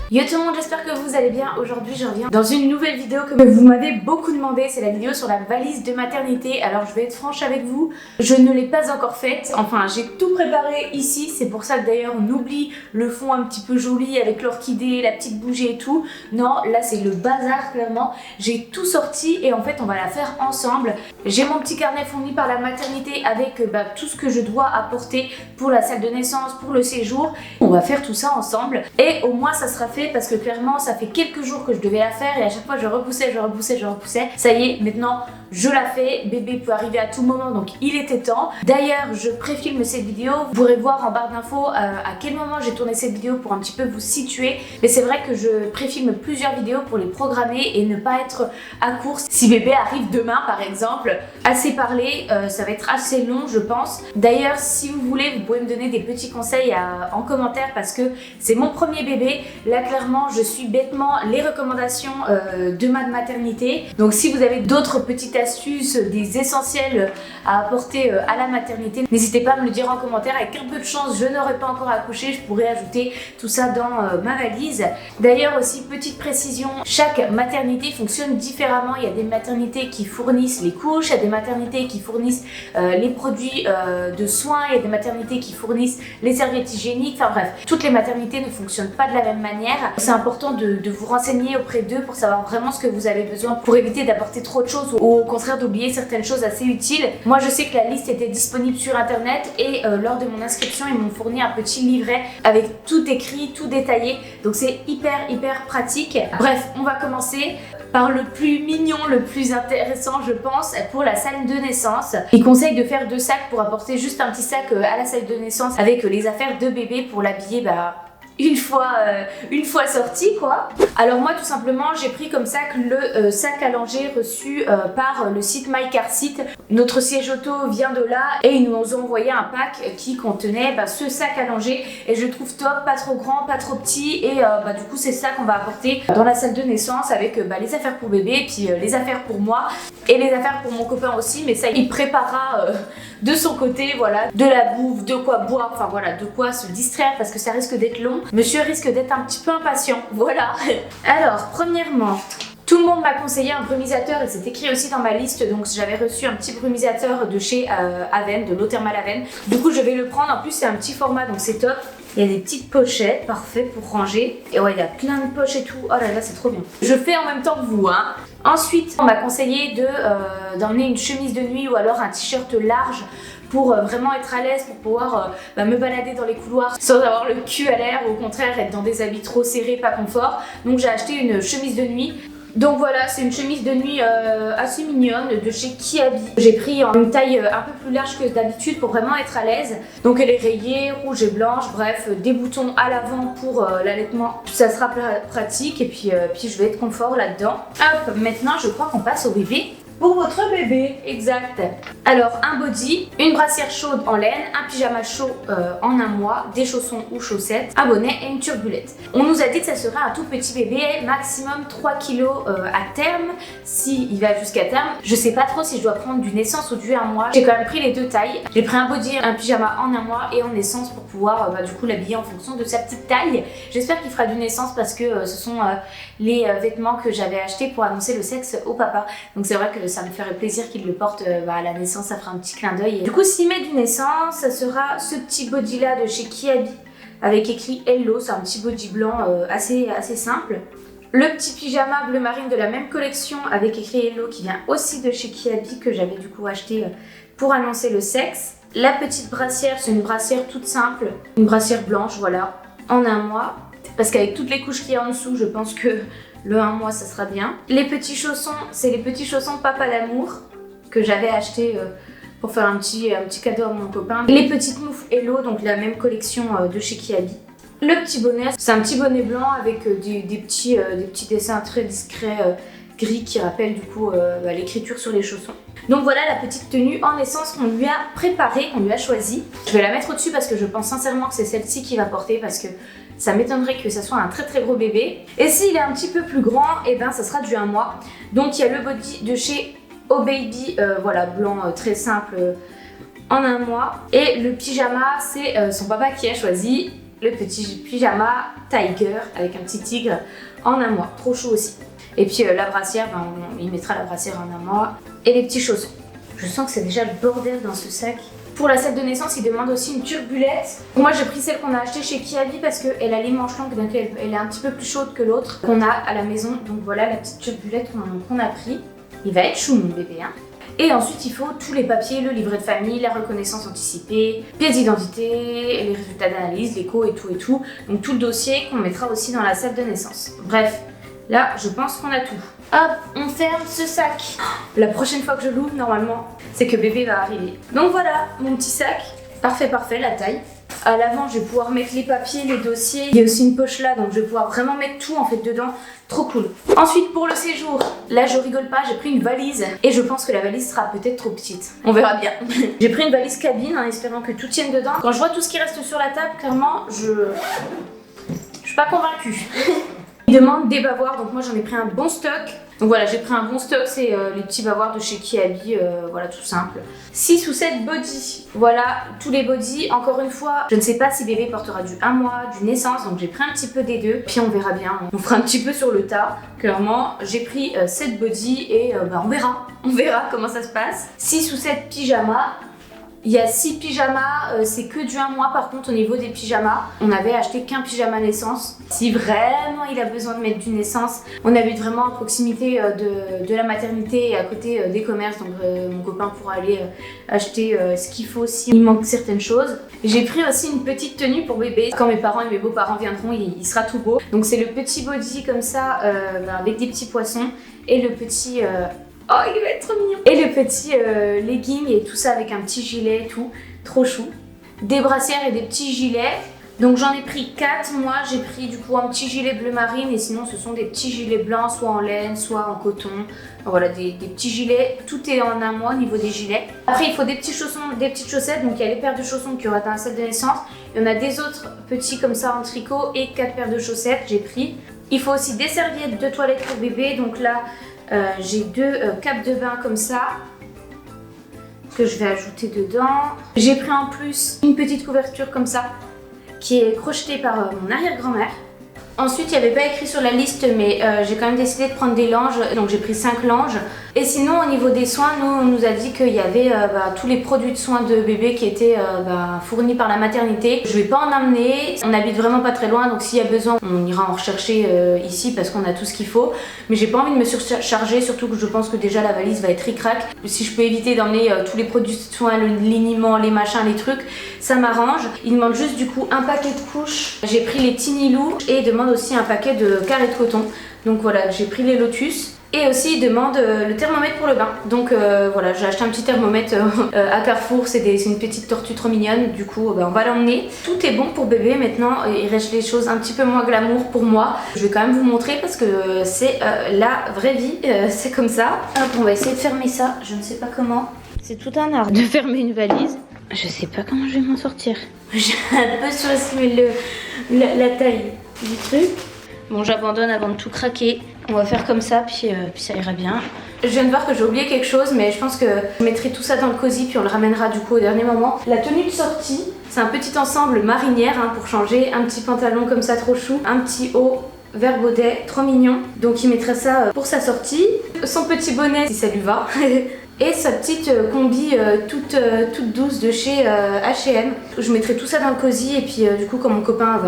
Yo tout le monde, j'espère que vous allez bien. Aujourd'hui je reviens dans une nouvelle vidéo que vous m'avez beaucoup demandé. C'est la vidéo sur la valise de maternité. Alors je vais être franche avec vous, je ne l'ai pas encore faite. Enfin j'ai tout préparé ici. C'est pour ça que d'ailleurs on oublie le fond un petit peu joli avec l'orchidée, la petite bougie et tout. Non, là c'est le bazar clairement. J'ai tout sorti et en fait on va la faire ensemble. J'ai mon petit carnet fourni par la maternité avec tout ce que je dois apporter pour la salle de naissance, pour le séjour. On va faire tout ça ensemble et au moins ça sera fait parce que clairement ça fait quelques jours que je devais la faire et à chaque fois je repoussais. Ça y est, maintenant je la fais, bébé peut arriver à tout moment donc il était temps. D'ailleurs je préfilme cette vidéo, vous pourrez voir en barre d'infos à quel moment j'ai tourné cette vidéo pour un petit peu vous situer. Mais c'est vrai que je préfilme plusieurs vidéos pour les programmer et ne pas être à court. Si bébé arrive demain par exemple, assez parlé, ça va être assez long je pense. D'ailleurs si vous voulez vous pouvez me donner des petits conseils en commentaire parce que c'est mon premier bébé. Là clairement je suis bêtement les recommandations de ma maternité. Donc si vous avez d'autres petites astuces, des essentiels à apporter à la maternité, n'hésitez pas à me le dire en commentaire. Avec un peu de chance je n'aurai pas encore accouché, je pourrais ajouter tout ça dans ma valise. D'ailleurs aussi petite précision, chaque maternité fonctionne différemment. Il y a des maternités qui fournissent les couches, il y a des maternités qui fournissent les produits de soins, il y a des maternités qui fournissent les serviettes hygiéniques, enfin bref, toutes les maternités ne fonctionnent pas de la même manière. C'est important de vous renseigner auprès d'eux pour savoir vraiment ce que vous avez besoin pour éviter d'apporter trop de choses ou au contraire d'oublier certaines choses assez utiles. Moi je sais que la liste était disponible sur internet et lors de mon inscription ils m'ont fourni un petit livret avec tout écrit, tout détaillé, donc c'est hyper pratique. Bref, on va commencer par le plus mignon, le plus intéressant je pense, pour la salle de naissance. Il conseille de faire 2 sacs pour apporter juste un petit sac à la salle de naissance avec les affaires de bébé pour l'habiller une fois sorti quoi. Alors moi tout simplement j'ai pris comme sac le sac à langer reçu par le site MyCarSeat. Notre siège auto vient de là et ils nous ont envoyé un pack qui contenait ce sac à langer et je le trouve top, pas trop grand, pas trop petit et du coup c'est ça qu'on va apporter dans la salle de naissance avec les affaires pour bébé et puis les affaires pour moi et les affaires pour mon copain aussi, mais ça il préparera de son côté, voilà, de la bouffe, de quoi boire, enfin voilà, de quoi se distraire parce que ça risque d'être long. Monsieur risque d'être un petit peu impatient, voilà. Alors, premièrement, tout le monde m'a conseillé un brumisateur et c'est écrit aussi dans ma liste, donc j'avais reçu un petit brumisateur de chez Aven, de l'eau thermale Aven. Du coup, je vais le prendre, en plus c'est un petit format donc c'est top. Il y a des petites pochettes, parfait pour ranger. Et ouais, il y a plein de poches et tout. Oh là là, c'est trop bien. Je fais en même temps que vous, hein. Ensuite, on m'a conseillé d'emmener une chemise de nuit ou alors un t-shirt large pour vraiment être à l'aise, pour pouvoir me balader dans les couloirs sans avoir le cul à l'air ou au contraire être dans des habits trop serrés, pas confort. Donc j'ai acheté une chemise de nuit. Donc voilà, c'est une chemise de nuit assez mignonne de chez Kiabi. J'ai pris en une taille un peu plus large que d'habitude pour vraiment être à l'aise. Donc elle est rayée, rouge et blanche, bref, des boutons à l'avant pour l'allaitement. Ça sera pratique et puis je vais être confort là-dedans. Hop, maintenant je crois qu'on passe au bébé. Pour votre bébé, exact. Alors un body, une brassière chaude en laine, un pyjama chaud en un mois, des chaussons ou chaussettes, un bonnet et une turbulette. On nous a dit que ça serait un tout petit bébé, maximum 3 kg à terme, s'il va jusqu'à terme. Je sais pas trop si je dois prendre du naissance ou du 1 mois. J'ai quand même pris les 2 tailles. J'ai pris un body, un pyjama en 1 mois et en naissance pour pouvoir du coup l'habiller en fonction de sa petite taille. J'espère qu'il fera du naissance parce que ce sont les vêtements que j'avais achetés pour annoncer le sexe au papa. Donc c'est vrai que ça me ferait plaisir qu'il le porte à la naissance, ça fera un petit clin d'œil. Du coup s'il met du naissance, ça sera ce petit body là de chez Kiabi avec écrit Hello, c'est un petit body blanc assez simple. Le petit pyjama bleu marine de la même collection avec écrit Hello qui vient aussi de chez Kiabi que j'avais du coup acheté pour annoncer le sexe. La petite brassière, c'est une brassière toute simple, une brassière blanche voilà, en 1 mois. Parce qu'avec toutes les couches qu'il y a en dessous, je pense que le 1 mois ça sera bien. Les petits chaussons, c'est les petits chaussons Papa d'amour que j'avais acheté pour faire un petit cadeau à mon copain. Les petites moufles Hello, donc la même collection de chez Kiabi. Le petit bonnet, c'est un petit bonnet blanc avec des petits dessins très discrets gris qui rappellent du coup l'écriture sur les chaussons. Donc voilà la petite tenue en naissance qu'on lui a préparée, qu'on lui a choisie. Je vais la mettre au-dessus parce que je pense sincèrement que c'est celle-ci qu'il va porter parce que ça m'étonnerait que ça soit un très gros bébé. Et s'il est un petit peu plus grand, et ça sera du 1 mois. Donc il y a le body de chez Oh Baby, voilà, blanc très simple en 1 mois. Et le pyjama, c'est son papa qui a choisi. le petit pyjama Tiger avec un petit tigre en un mois, trop chaud aussi. Et puis la brassière, ben, il mettra la brassière en un mois et les petits chaussons. Je sens que c'est déjà le bordel dans ce sac. Pour la salle de naissance, il demande aussi une turbulette. Moi, j'ai pris celle qu'on a achetée chez Kiabi parce qu'elle a les manches longues, donc elle est un petit peu plus chaude que l'autre qu'on a à la maison. Donc voilà la petite turbulette qu'on a pris. Il va être chou mon bébé, hein. Et ensuite, il faut tous les papiers, le livret de famille, la reconnaissance anticipée, pièce d'identité, les résultats d'analyse, l'écho et tout. Donc tout le dossier qu'on mettra aussi dans la salle de naissance. Bref, là, je pense qu'on a tout. Hop, on ferme ce sac. La prochaine fois que je l'ouvre, normalement, c'est que bébé va arriver. Donc voilà, mon petit sac. Parfait, la taille. À l'avant, je vais pouvoir mettre les papiers, les dossiers. Il y a aussi une poche là, donc je vais pouvoir vraiment mettre tout en fait dedans. Trop cool. Ensuite, pour le séjour, là je rigole pas, j'ai pris une valise et je pense que la valise sera peut-être trop petite. On verra bien. J'ai pris une valise cabine en espérant que tout tienne dedans. Quand je vois tout ce qui reste sur la table, clairement, je suis pas convaincue. Il demande des bavoirs, donc moi j'en ai pris un bon stock. Donc voilà, j'ai pris un bon stock, c'est les petits bavoirs de chez Kiabi, voilà, tout simple. 6 ou 7 body, voilà, tous les body. Encore une fois, je ne sais pas si bébé portera du 1 mois, du naissance, donc j'ai pris un petit peu des deux. Puis on verra bien, on fera un petit peu sur le tas. Clairement, j'ai pris 7 body et on verra comment ça se passe. 6 ou 7 pyjamas. Il y a 6 pyjamas, c'est que du 1 mois par contre au niveau des pyjamas. On avait acheté qu'un pyjama naissance. Si vraiment il a besoin de mettre du naissance, on habite vraiment à proximité de la maternité et à côté des commerces. Donc mon copain pourra aller acheter ce qu'il faut s'il manque certaines choses. J'ai pris aussi une petite tenue pour bébé. Quand mes parents et mes beaux-parents viendront, il sera tout beau. Donc c'est le petit body comme ça avec des petits poissons et le petit... Oh, il va être trop mignon. Et le petit legging et tout ça avec un petit gilet et tout. Trop chou. Des brassières et des petits gilets. Donc j'en ai pris 4. Moi, j'ai pris du coup un petit gilet bleu marine. Et sinon, ce sont des petits gilets blancs, soit en laine, soit en coton. Voilà, des petits gilets. Tout est en un mois au niveau des gilets. Après, il faut des petits chaussons, des petites chaussettes. Donc il y a les paires de chaussons qu'il y aura dans la salle de naissance. Il y en a des autres petits comme ça en tricot. Et 4 paires de chaussettes, j'ai pris. Il faut aussi des serviettes de toilette pour bébé. Donc là... j'ai 2 capes de bain comme ça que je vais ajouter dedans. J'ai pris en plus une petite couverture comme ça qui est crochetée par mon arrière-grand-mère. Ensuite, il n'y avait pas écrit sur la liste, mais j'ai quand même décidé de prendre des langes, donc j'ai pris 5 langes. Et sinon, au niveau des soins, on nous a dit qu'il y avait tous les produits de soins de bébé qui étaient fournis par la maternité. Je vais pas en amener, on habite vraiment pas très loin, donc s'il y a besoin, on ira en rechercher ici parce qu'on a tout ce qu'il faut. Mais j'ai pas envie de me surcharger, surtout que je pense que déjà la valise va être ric-rac. Si je peux éviter d'emmener tous les produits de soins, le liniment, les machins, les trucs, ça m'arrange. Il demande juste du coup un paquet de couches. J'ai pris les Tinilou et il demande aussi un paquet de carrés de coton. Donc voilà, j'ai pris les Lotus. Et aussi il demande le thermomètre pour le bain. Donc voilà, j'ai acheté un petit thermomètre à Carrefour, c'est une petite tortue trop mignonne. Du coup on va l'emmener. Tout est bon pour bébé maintenant, il reste les choses un petit peu moins glamour pour moi. Je vais quand même vous montrer parce que c'est la vraie vie, c'est comme ça. Hop, on va essayer de fermer ça, je ne sais pas comment. C'est tout un art de fermer une valise. Je sais pas comment je vais m'en sortir. J'ai un peu surestimé la taille du truc. Bon, j'abandonne avant de tout craquer. On va faire comme ça, puis ça ira bien. Je viens de voir que j'ai oublié quelque chose, mais je pense que je mettrai tout ça dans le cosy, puis on le ramènera du coup au dernier moment. La tenue de sortie, c'est un petit ensemble marinière pour changer. Un petit pantalon comme ça, trop chou. Un petit haut vert baudet, trop mignon. Donc il mettrait ça pour sa sortie. Son petit bonnet, si ça lui va. Et sa petite combi toute douce de chez H&M. Je mettrai tout ça dans le cosy, et puis du coup, quand mon copain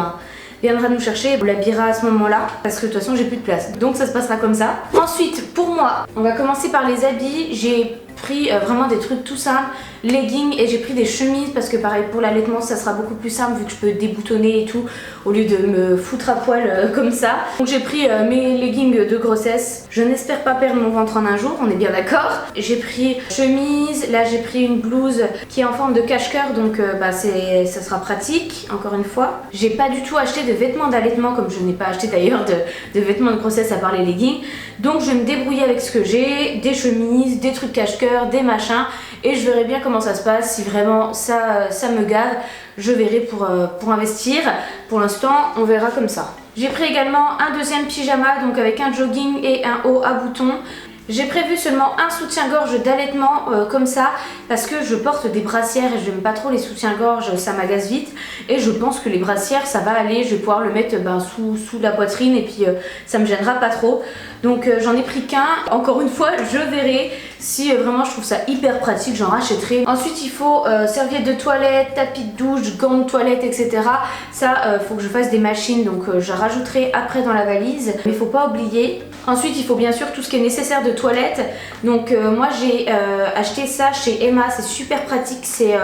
viendra nous chercher, on l'habillera à ce moment-là parce que de toute façon j'ai plus de place, donc ça se passera comme ça. Ensuite pour moi, on va commencer par les habits. J'ai pris vraiment des trucs tout simples, leggings, et j'ai pris des chemises parce que pareil pour l'allaitement ça sera beaucoup plus simple vu que je peux déboutonner et tout au lieu de me foutre à poil comme ça. Donc j'ai pris mes leggings de grossesse. Je n'espère pas perdre mon ventre en un jour, on est bien d'accord. J'ai pris chemise, là j'ai pris une blouse qui est en forme de cache-cœur, donc ça sera pratique encore une fois. J'ai pas du tout acheté de vêtements d'allaitement, comme je n'ai pas acheté d'ailleurs de vêtements de grossesse à part les leggings. Donc je vais me débrouiller avec ce que j'ai, des chemises, des trucs cache-cœur, des machins, et je verrai bien comment ça se passe. Si vraiment ça me garde, je verrai pour investir. Pour l'instant, on verra comme ça. J'ai pris également un deuxième pyjama, donc avec un jogging et un haut à boutons. J'ai prévu seulement un soutien-gorge d'allaitement comme ça parce que je porte des brassières et j'aime pas trop les soutiens-gorge, ça m'agace vite. Et je pense que les brassières ça va aller, je vais pouvoir le mettre sous la poitrine et puis ça me gênera pas trop. Donc j'en ai pris qu'un. Encore une fois, je verrai si vraiment je trouve ça hyper pratique, j'en rachèterai. Ensuite il faut serviette de toilette, tapis de douche, gants de toilette, etc. Ça faut que je fasse des machines, donc je rajouterai après dans la valise. Mais il faut pas oublier. Ensuite il faut bien sûr tout ce qui est nécessaire de toilette. Donc moi j'ai acheté ça chez Emma, c'est super pratique. C'est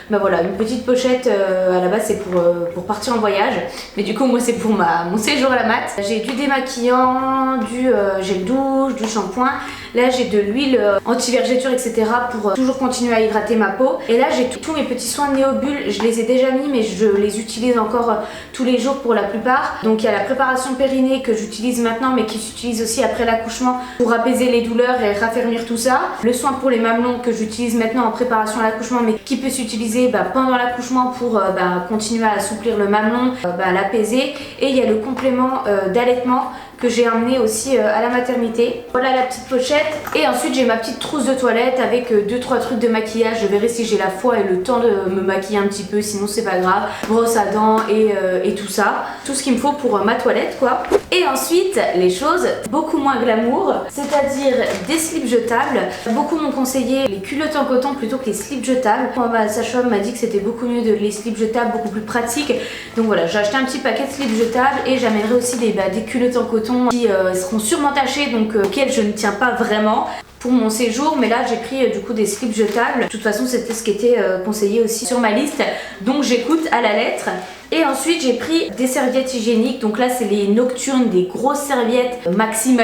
voilà, une petite pochette, à la base c'est pour partir en voyage. Mais du coup moi c'est pour mon séjour à la mat. J'ai du démaquillant, du gel douche, du shampoing. Là j'ai de l'huile anti-vergeture, etc. pour toujours continuer à hydrater ma peau. Et là j'ai tous mes petits soins de Néobulle, je les ai déjà mis mais je les utilise encore tous les jours pour la plupart. Donc il y a la préparation périnée que j'utilise maintenant mais qui s'utilise aussi après l'accouchement pour apaiser les douleurs et raffermir tout ça. Le soin pour les mamelons que j'utilise maintenant en préparation à l'accouchement mais qui peut s'utiliser pendant l'accouchement pour continuer à assouplir le mamelon, l'apaiser. Et il y a le complément d'allaitement que j'ai emmené aussi à la maternité. Voilà la petite pochette. Et ensuite j'ai ma petite trousse de toilette avec 2-3 trucs de maquillage. Je verrai si j'ai la foi et le temps de me maquiller un petit peu, sinon c'est pas grave. Brosse à dents et tout ça. Tout ce qu'il me faut pour ma toilette quoi. Et ensuite les choses beaucoup moins glamour, c'est-à-dire des slips jetables. Beaucoup m'ont conseillé les culottes en coton plutôt que les slips jetables. Moi ma sage-femme m'a dit que c'était beaucoup mieux de les slips jetables, beaucoup plus pratique. Donc voilà, j'ai acheté un petit paquet de slips jetables et j'amènerai aussi des culottes en coton qui seront sûrement tachées, donc auxquelles je ne tiens pas vraiment pour mon séjour. Mais là j'ai pris du coup des slips jetables. De toute façon c'était ce qui était conseillé aussi sur ma liste, donc j'écoute à la lettre. Et ensuite j'ai pris des serviettes hygiéniques. Donc là c'est les nocturnes, des grosses serviettes maxi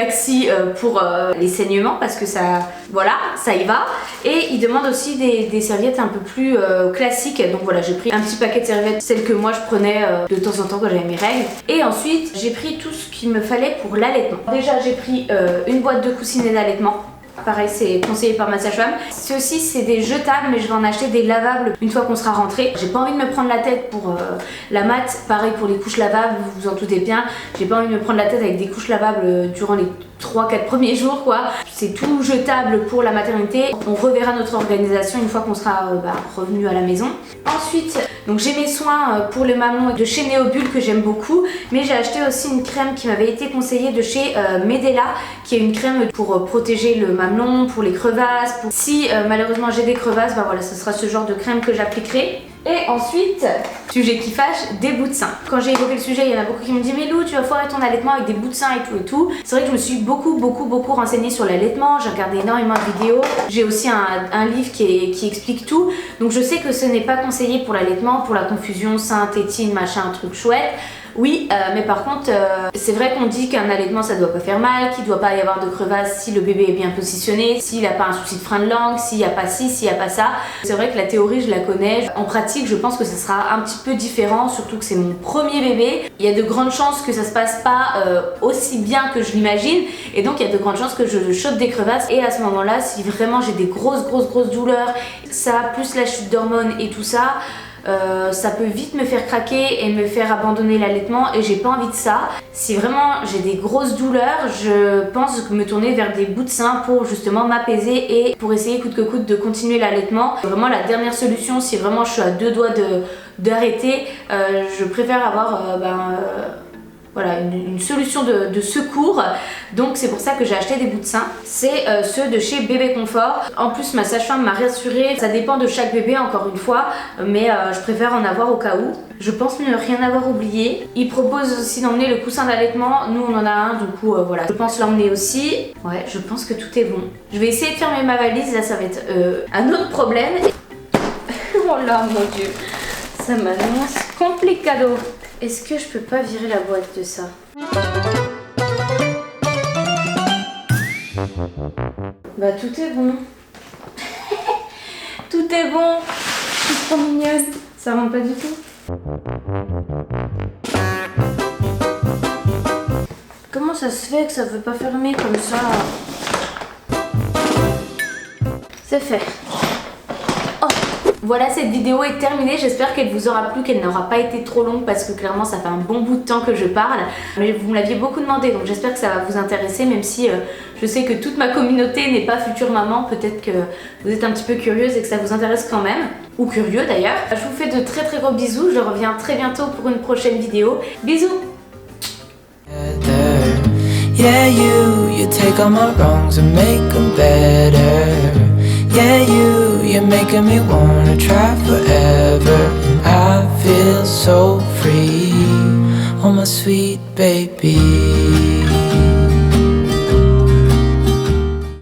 pour les saignements parce que ça, voilà, ça y va. Et ils demandent aussi des serviettes un peu plus classiques. Donc voilà, j'ai pris un petit paquet de serviettes, celles que moi je prenais de temps en temps quand j'avais mes règles. Et ensuite j'ai pris tout ce qu'il me fallait pour l'allaitement. Déjà j'ai pris une boîte de coussinets d'allaitement. Pareil, c'est conseillé par ma sage-femme. Ceux-ci c'est des jetables mais je vais en acheter des lavables une fois qu'on sera rentré. J'ai pas envie de me prendre la tête pour la mat. Pareil pour les couches lavables, vous vous en doutez bien. J'ai pas envie de me prendre la tête avec des couches lavables durant les 3-4 premiers jours quoi. C'est tout jetable pour la maternité. On reverra notre organisation une fois qu'on sera revenu à la maison. Ensuite, donc j'ai mes soins pour les mamelons de chez Néobulle que j'aime beaucoup. Mais j'ai acheté aussi une crème qui m'avait été conseillée de chez Medela, qui est une crème pour protéger le mamelon, pour les crevasses. Si malheureusement j'ai des crevasses, voilà, ce sera ce genre de crème que j'appliquerai. Et ensuite, sujet qui fâche, des bouts de sein. Quand j'ai évoqué le sujet, il y en a beaucoup qui me disent mais Lou, tu vas foirer ton allaitement avec des bouts de sein et tout. C'est vrai que je me suis beaucoup renseignée sur l'allaitement. J'ai regardé énormément de vidéos. J'ai aussi un livre qui explique tout. Donc je sais que ce n'est pas conseillé pour l'allaitement, pour la confusion sein, tétine, machin, un truc chouette. Oui, mais par contre, c'est vrai qu'on dit qu'un allaitement ça doit pas faire mal, qu'il doit pas y avoir de crevasse si le bébé est bien positionné, s'il n'a pas un souci de frein de langue, s'il n'y a pas ci, s'il n'y a pas ça. C'est vrai que la théorie je la connais. En pratique, je pense que ça sera un petit peu différent, surtout que c'est mon premier bébé. Il y a de grandes chances que ça se passe pas aussi bien que je l'imagine, et donc il y a de grandes chances que je chope des crevasses. Et à ce moment-là, si vraiment j'ai des grosses douleurs, ça plus la chute d'hormones et tout ça. Ça peut vite me faire craquer et me faire abandonner l'allaitement et j'ai pas envie de ça. Si vraiment j'ai des grosses douleurs, je pense me tourner vers des bouts de sein pour justement m'apaiser et pour essayer coûte que coûte de continuer l'allaitement. Vraiment la dernière solution, si vraiment je suis à deux doigts d'arrêter, je préfère avoir voilà, une solution de secours. Donc c'est pour ça que j'ai acheté des bouts de sein. C'est ceux de chez Bébé Confort. En plus ma sage-femme m'a rassurée. Ça dépend de chaque bébé encore une fois, mais je préfère en avoir au cas où. Je pense ne rien avoir oublié. Ils proposent aussi d'emmener le coussin d'allaitement. Nous on en a un, du coup voilà. Je pense l'emmener aussi. Ouais, je pense que tout est bon. Je vais essayer de fermer ma valise. Là ça va être un autre problème. Oh là mon dieu, ça m'annonce complicado. Est-ce que je peux pas virer la boîte de ça? Bah tout est bon. Tout est bon. Je suis trop mignonne. Ça rentre pas du tout. Comment ça se fait que ça veut pas fermer comme ça? C'est fait. Oh, Voilà, cette vidéo est terminée, j'espère qu'elle vous aura plu, qu'elle n'aura pas été trop longue parce que clairement ça fait un bon bout de temps que je parle. Mais vous me l'aviez beaucoup demandé, donc j'espère que ça va vous intéresser, même si je sais que toute ma communauté n'est pas future maman. Peut-être que vous êtes un petit peu curieuse et que ça vous intéresse quand même, ou curieux d'ailleurs. Je vous fais de très très gros bisous, je reviens très bientôt pour une prochaine vidéo. Bisous! Yeah, you take all my wrongs and make them better. Yeah, you're making me wanna try forever. And I feel so free, oh my sweet baby.